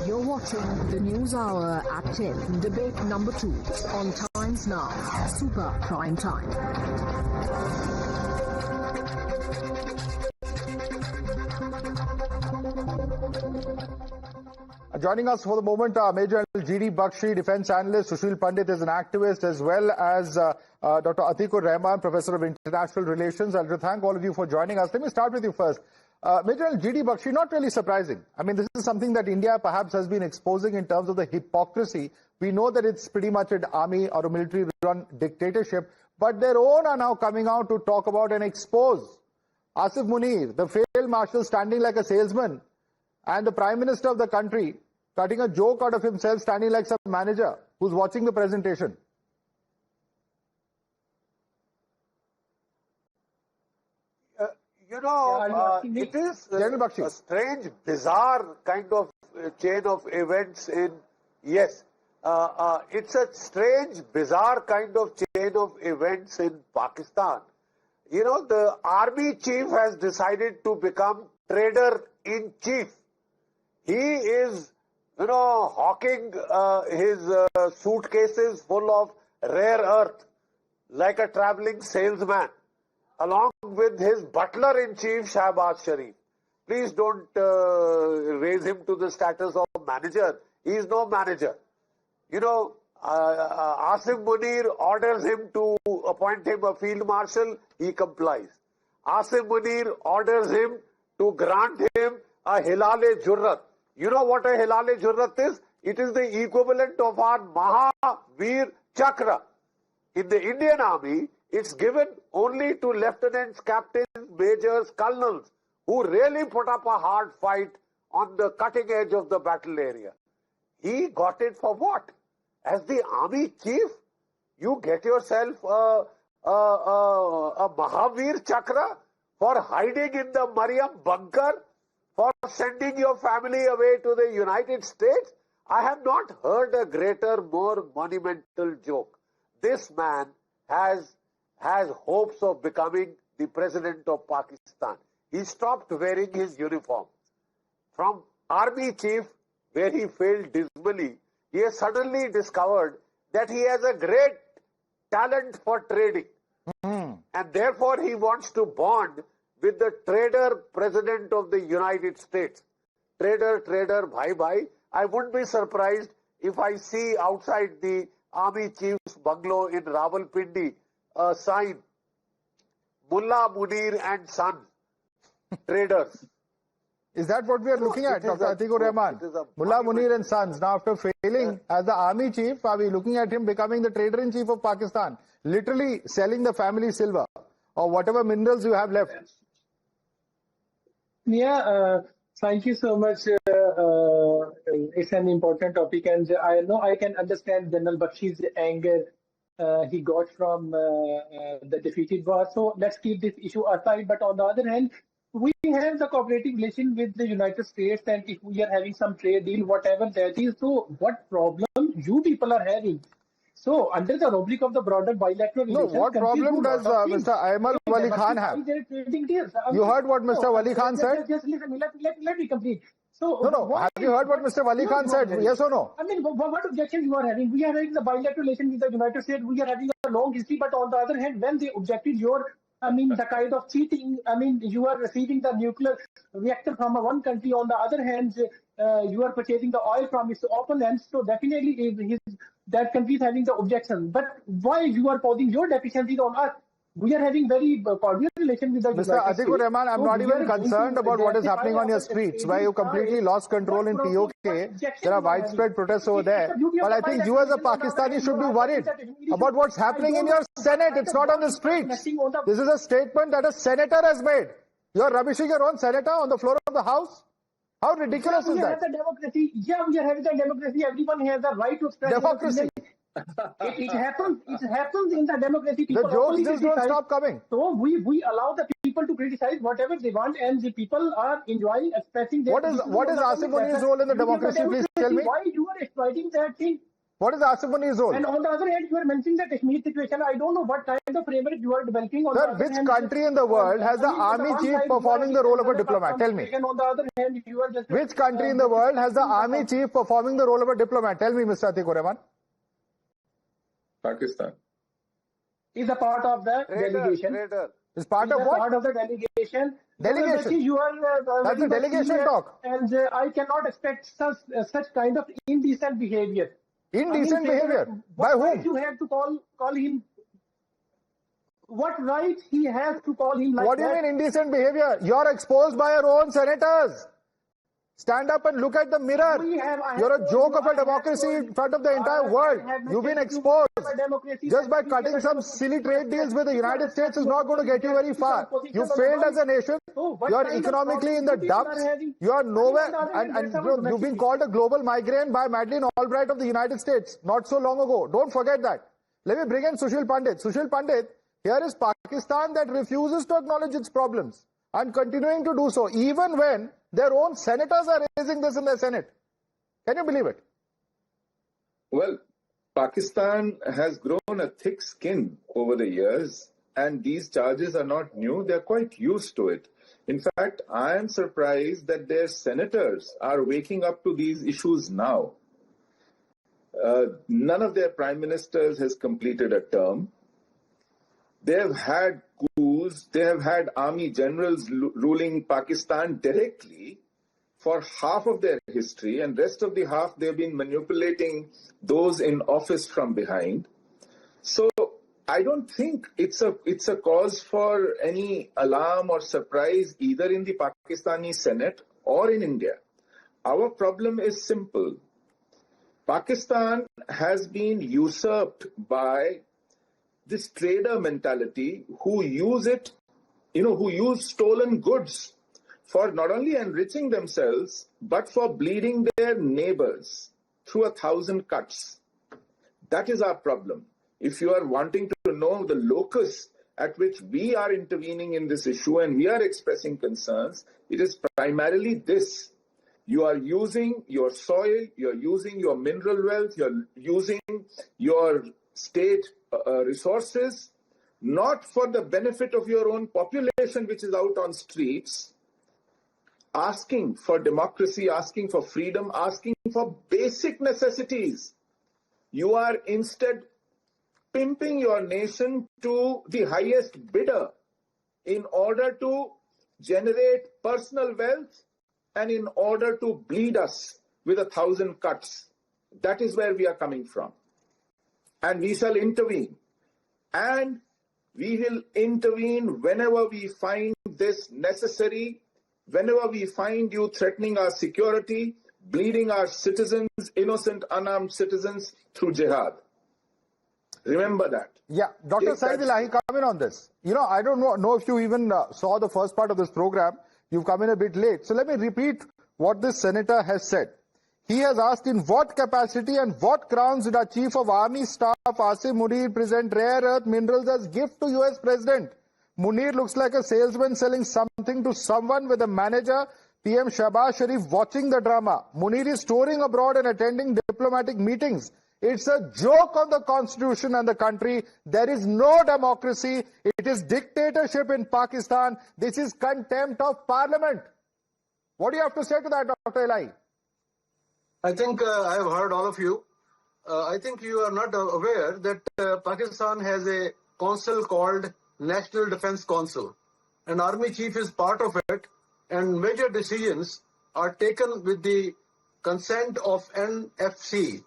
You're watching the News Hour at 10, debate number 2 on Times Now, Super Prime Time. Joining us for the moment, Maj Gen G.D. Bakshi, defense analyst, Sushil Pandit is an activist, as well as Dr. Attiq Rehman, professor of international relations. I'll thank all of you for joining us. Let me start with you first. Maj Gen G.D. Bakshi, not really surprising. I mean, this is something that India perhaps has been exposing in terms of the hypocrisy. We know that it's pretty much an army or a military-run dictatorship, but their own are now coming out to talk about and expose Asim Munir, the failed Marshal, standing like a salesman, and the Prime Minister of the country cutting a joke out of himself, standing like some manager who's watching the presentation. It is a strange, bizarre kind of chain of events in, it's a strange, bizarre kind of chain of events in Pakistan. You know, the army chief has decided to become trader-in-chief. He is, hawking his suitcases full of rare earth like a traveling salesman, along with his butler-in-chief, Shahbaz Sharif. Please don't raise him to the status of manager. He is no manager. Asim Munir orders him to appoint him a field marshal, he complies. Asim Munir orders him to grant him a Hilal-e-Jurrat. You know what a Hilal-e-Jurrat is? It is the equivalent of our Mahavir Chakra. In the Indian Army, it's given only to lieutenants, captains, majors, colonels, who really put up a hard fight on the cutting edge of the battle area. He got it for what? As the army chief, you get yourself a Mahavir Chakra for hiding in the Mariam bunker, for sending your family away to the United States. I have not heard a greater, more monumental joke. This man has hopes of becoming the president of Pakistan. He stopped wearing his uniform. From army chief, where he failed dismally, he has suddenly discovered that he has a great talent for trading. And therefore he wants to bond with the trader president of the United States. Trader, bhai. I wouldn't be surprised if I see outside the army chief's bungalow in Rawalpindi a sign, Mullah Munir and Son, traders. Is that what we are looking at, Dr. Attiq Rehman? Mullah Munir and Sons. Now, after failing as the army chief, are we looking at him becoming the trader-in-chief of Pakistan? Literally selling the family silver or whatever minerals you have left. Yeah, thank you so much. It's an important topic, and I know I can understand General Bakshi's anger he got from the defeated war. So let's keep this issue aside. But on the other hand, we have the cooperative relation with the United States, and if we are having some trade deal, whatever that is, so what problem you people are having? So, under the rubric of the broader bilateral relations... No, what problem does Mr. Ayman Wali Khan have? You heard what Mr. Wali Khan said? Just listen, let me complete. So, have you heard what Mr. Wali Khan said? Yes or no? I mean, what objection you are having? We are having the bilateral relations with the United States. We are having a long history, but on the other hand, when they objected the kind of cheating, you are receiving the nuclear reactor from one country. On the other hand, you are purchasing the oil from its opponents. So definitely that country is having the objection. But why you are posing your deficiencies on us? We are having very cordial relation with the Mr. Attiq Rehman, I'm not even concerned about what is happening on your streets, where you completely lost control in POK. There are widespread protests over there. But I think you as a Pakistani should be worried about what's happening in your Senate. It's not on the streets. This is a statement that a senator has made. You're rubbishing your own senator on the floor of the House? How ridiculous is that? We are having the democracy. Everyone has the right to express democracy. It happens in the democracy. People the jokes just don't stop coming. So we allow the people to criticize whatever they want, and the people are enjoying expressing their... What is Asim Munir's role in the democracy? Please tell me. Why you are exploiting that thing? What is Asim Munir's role? And on the other hand, you are mentioning the Kashmir situation. I don't know what kind of framework you are developing. On Sir, the other which hand, country in the world has the army chief performing the role of a diplomat? Tell me. On the other hand, you are just... Which country in the world has the army chief performing the role of a diplomat? Tell me, Mr. Attiq Rehman. Pakistan is a part of the delegation. Is part of what? Part of the delegation. Delegation. You are that's the delegation talk. And I cannot expect such kind of indecent behavior. Indecent behavior? By whom? Right you have to call him? What right he has to call him like that? What do you mean indecent behavior? You're exposed by your own senators. Stand up and look at the mirror. You're a joke of a democracy in front of the entire world. You've been exposed. Just by cutting some silly trade deals with the United States is not going to get you very far. You failed as a nation. You're economically in the dumps. You are nowhere. And you've been called a global migraine by Madeleine Albright of the United States not so long ago. Don't forget that. Let me bring in Sushil Pandit. Sushil Pandit, here is Pakistan that refuses to acknowledge its problems and continuing to do so, even when their own senators are raising this in the Senate. Can you believe it? Well, Pakistan has grown a thick skin over the years, and these charges are not new. They're quite used to it. In fact, I am surprised that their senators are waking up to these issues now. None of their prime ministers has completed a term. They have had coups, they have had army generals ruling Pakistan directly for half of their history, and rest of the half they've been manipulating those in office from behind. So I don't think it's a cause for any alarm or surprise either in the Pakistani Senate or in India. Our problem is simple. Pakistan has been usurped by this trader mentality who use stolen goods for not only enriching themselves, but for bleeding their neighbors through 1,000 cuts. That is our problem. If you are wanting to know the locus at which we are intervening in this issue and we are expressing concerns, it is primarily this. You are using your soil, you're using your mineral wealth, you're using your state resources, not for the benefit of your own population which is out on streets, asking for democracy, asking for freedom, asking for basic necessities. You are instead pimping your nation to the highest bidder in order to generate personal wealth and in order to bleed us with 1,000 cuts. That is where we are coming from. And we shall intervene. And we will intervene whenever we find this necessary, whenever we find you threatening our security, bleeding our citizens, innocent, unarmed citizens through jihad. Remember that. Yeah, Dr. Saeed Elahi, come in on this. I don't know if you even saw the first part of this program. You've come in a bit late. So let me repeat what this senator has said. He has asked in what capacity and what grounds did our Chief of Army Staff, Asim Munir, present rare earth minerals as gift to US President? Munir looks like a salesman selling something to someone with a manager, PM Shahbaz Sharif, watching the drama. Munir is touring abroad and attending diplomatic meetings. It's a joke on the constitution and the country. There is no democracy. It is dictatorship in Pakistan. This is contempt of parliament. What do you have to say to that, Dr. Elahi? I think I have heard all of you. I think you are not aware that Pakistan has a council called National Defense Council. An army chief is part of it, and major decisions are taken with the consent of NFC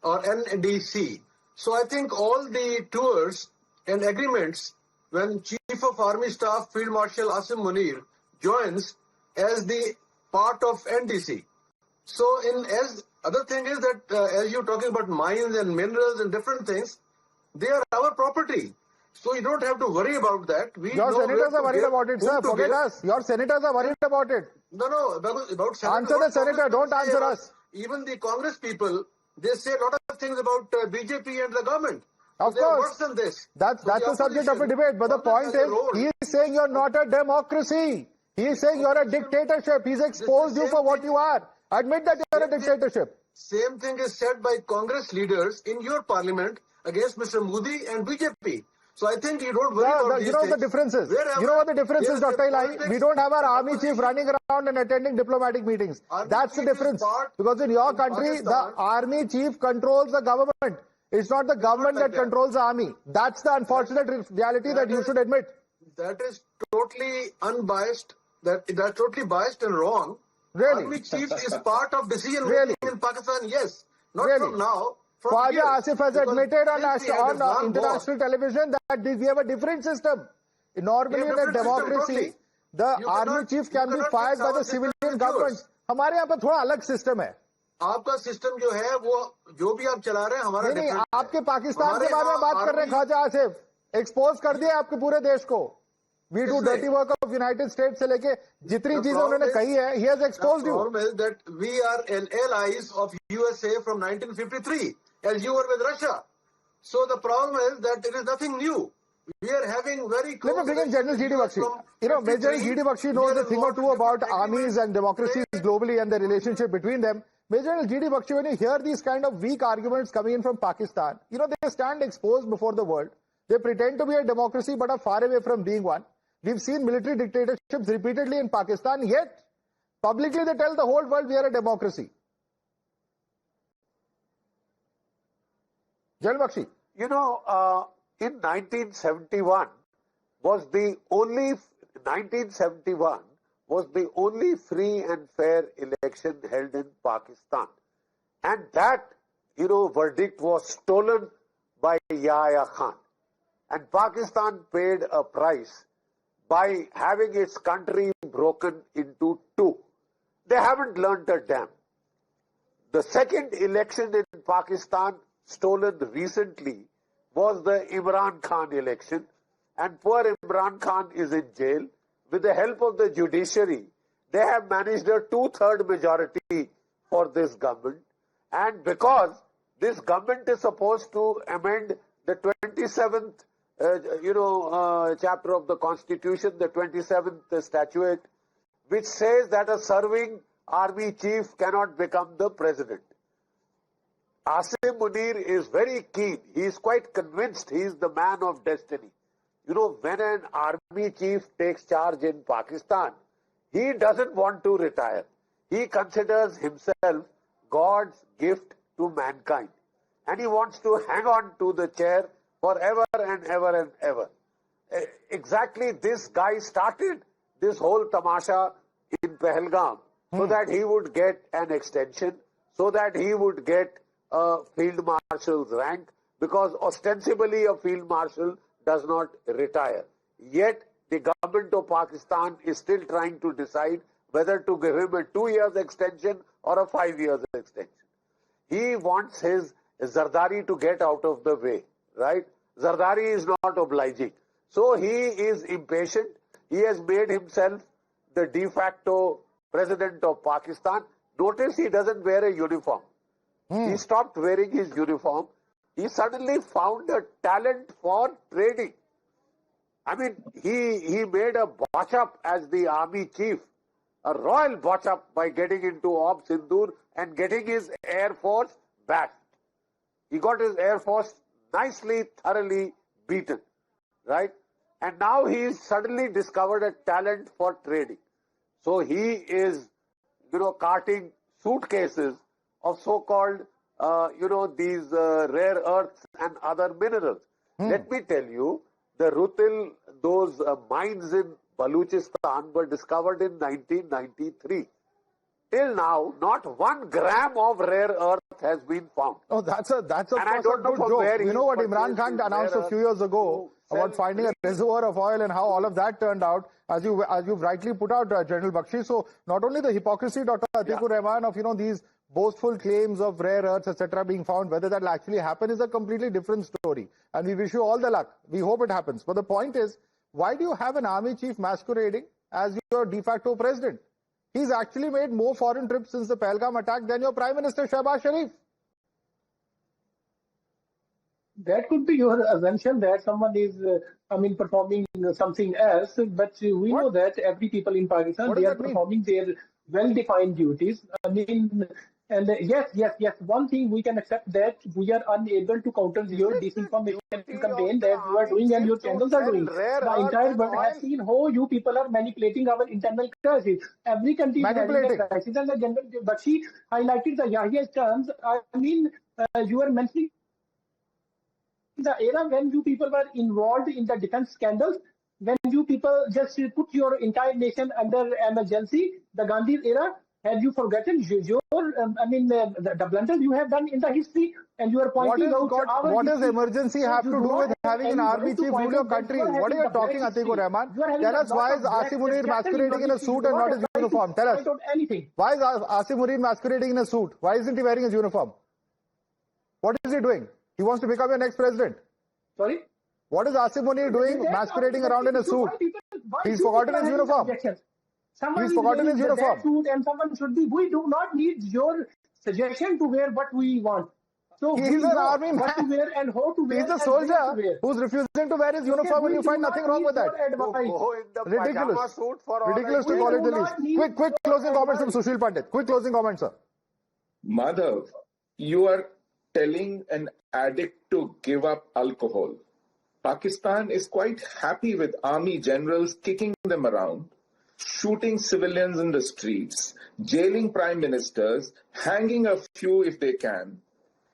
or NDC. So I think all the tours and agreements, when Chief of Army Staff Field Marshal Asim Munir joins as the part of NDC. So as other thing is that as you're talking about mines and minerals and different things, they are our property. So you don't have to worry about that. Your senators are worried about it, sir. Forget us. Your senators are worried about it. No, about senators. Answer the senator, don't answer us. Even the Congress people, they say a lot of things about BJP and the government. Of They are worse course. than this. That's the subject of a debate. But the point is, he is saying you're not a democracy. He is saying you're a dictatorship. He's exposed you for what you are. Admit that you're a dictatorship. Same thing is said by Congress leaders in your parliament against Mr. Modi and BJP. So I think you don't worry about these You know things. the differences. You know what the difference is, Dr. Ilahi? We don't have our army chief running around and attending diplomatic meetings. That's the difference. Because in your country, the army chief controls the government. It's not the government that controls the army. That's the unfortunate reality that you should admit. That is totally unbiased. That's totally biased and wrong. Really? Army chief is part of decision making Really? in Pakistan. Yes, not Really? from now. Khwaja Asif has admitted on international television that we have a different system. Normally in a democracy, the army chief can be fired by the civilian government. हमारे यहाँ पर थोड़ा अलग system है. आपका system जो है वो जो भी आप चला रहे हैं हमारा नहीं, आपके पाकिस्तान के बारे में बात कर रहे हैं ख्वाजा आसिफ. एक्सपोज कर दिया आपके पूरे देश को. We do dirty work of United States से लेके जितनी चीजें उन्होंने कही है, he has exposed you. The problem is that we are allies of USA from 1953, as you were with Russia. So the problem is that it is nothing new. We are having very close... Let me bring in General G.D. Bakshi. You know, Major G.D. Bakshi knows a thing or two about armies and democracies globally and the relationship between them. Major G.D. Bakshi, when you hear these kind of weak arguments coming in from Pakistan, you know, they stand exposed before the world. They pretend to be a democracy but are far away from being one. We've seen military dictatorships repeatedly in Pakistan, yet publicly they tell the whole world we are a democracy. General Bakshi. You know, in 1971 was the only free and fair election held in Pakistan. And that, you know, verdict was stolen by Yahya Khan. And Pakistan paid a price by having its country broken into two. They haven't learnt a damn. The second election in Pakistan stolen recently was the Imran Khan election, and poor Imran Khan is in jail. With the help of the judiciary, they have managed a 2/3 majority for this government, and because this government is supposed to amend the 27th chapter of the Constitution, the 27th statute, which says that a serving army chief cannot become the president. Asim Munir is very keen. He is quite convinced he is the man of destiny. You know, when an army chief takes charge in Pakistan, he doesn't want to retire. He considers himself God's gift to mankind. And he wants to hang on to the chair forever and ever and ever. Exactly this guy started this whole tamasha in Pahalgam so that he would get an extension, so that he would get a field marshal's rank, because ostensibly a field marshal does not retire. Yet the government of Pakistan is still trying to decide whether to give him a 2 years extension or a 5 years extension. He wants his Zardari to get out of the way, right? Zardari is not obliging. So he is impatient. He has made himself the de facto president of Pakistan. Notice he doesn't wear a uniform. He stopped wearing his uniform. He suddenly found a talent for trading. I mean, he made a botch-up as the army chief, a royal botch-up by getting into Ob Sindur and getting his air force bashed. He got his air force nicely, thoroughly beaten, right? And now he's suddenly discovered a talent for trading. So he is, you know, carting suitcases of so-called, these rare earths and other minerals. Let me tell you, the Rutil, those mines in Baluchistan were discovered in 1993. Till now, not 1 gram of rare earth has been found. Oh, that's a good from joke. where You know what he Imran Khan announced a few years ago about finding a reservoir of oil and how all of that turned out, as you've rightly put out, General Bakshi. So not only the hypocrisy, Dr. Attiq Rehman, of, you know, these boastful claims of rare earths, etc., being found, whether that will actually happen is a completely different story. And we wish you all the luck. We hope it happens. But the point is, why do you have an army chief masquerading as your de facto president? He's actually made more foreign trips since the Pahalgam attack than your Prime Minister Shehbaz Sharif. That could be your assumption that someone is, performing something else. But we know that every people in Pakistan, they are performing their well-defined duties. I mean, And yes. One thing we can accept that we are unable to counter your disinformation campaign that you are doing and your channels are doing. The entire world has seen how you people are manipulating our internal crisis. Every country is having a crisis, and the General Bakshi highlighted the Yahiya's terms. I mean, you are mentioning the era when you people were involved in the defense scandals, when you people just put your entire nation under emergency, the Gandhi era. Have you forgotten the blunders you have done in the history, and you are pointing out our what does emergency have to do with having an army chief rule your country? What are you talking, Attiq Rehman? Tell us, why is Asim Munir masquerading in a suit and not his uniform? Tell us. Why is Asim Munir masquerading in a suit? Why isn't he wearing his uniform? What is he doing? He wants to become your next president. Sorry? What is Asim Munir doing masquerading around in a suit? He's forgotten his uniform. He's forgotten his uniform. And someone should be. We do not need your suggestion to wear what we want. So he's an army man. What to wear and how to wear. He's a soldier who's refusing to wear his uniform, and you find nothing wrong with that. Ridiculous. Ridiculous to call it the least. Quick closing comments from Sushil Pandit. Quick closing comments, sir. Madhav, you are telling an addict to give up alcohol. Pakistan is quite happy with army generals kicking them around, shooting civilians in the streets, jailing prime ministers, hanging a few if they can.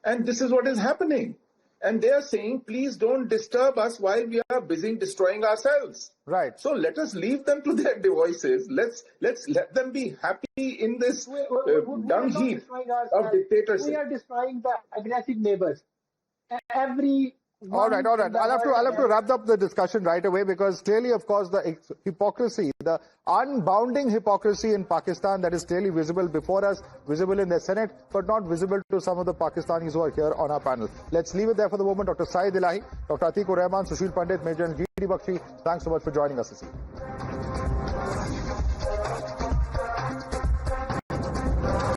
And this is what is happening. And they are saying, please don't disturb us while we are busy destroying ourselves. Right. So let us leave them to their devices. Let's let them be happy in this dung heap of dictatorship. We are destroying the aggressive neighbors. Every All right. I'll have to wrap up the discussion right away, because clearly, of course, the hypocrisy, the unbounding hypocrisy in Pakistan that is clearly visible before us, visible in the Senate, but not visible to some of the Pakistanis who are here on our panel. Let's leave it there for the moment. Dr. Saeed Ilahi, Dr. Attiq Rehman, Sushil Pandit, Maj Gen, Bakshi, thanks so much for joining us this evening.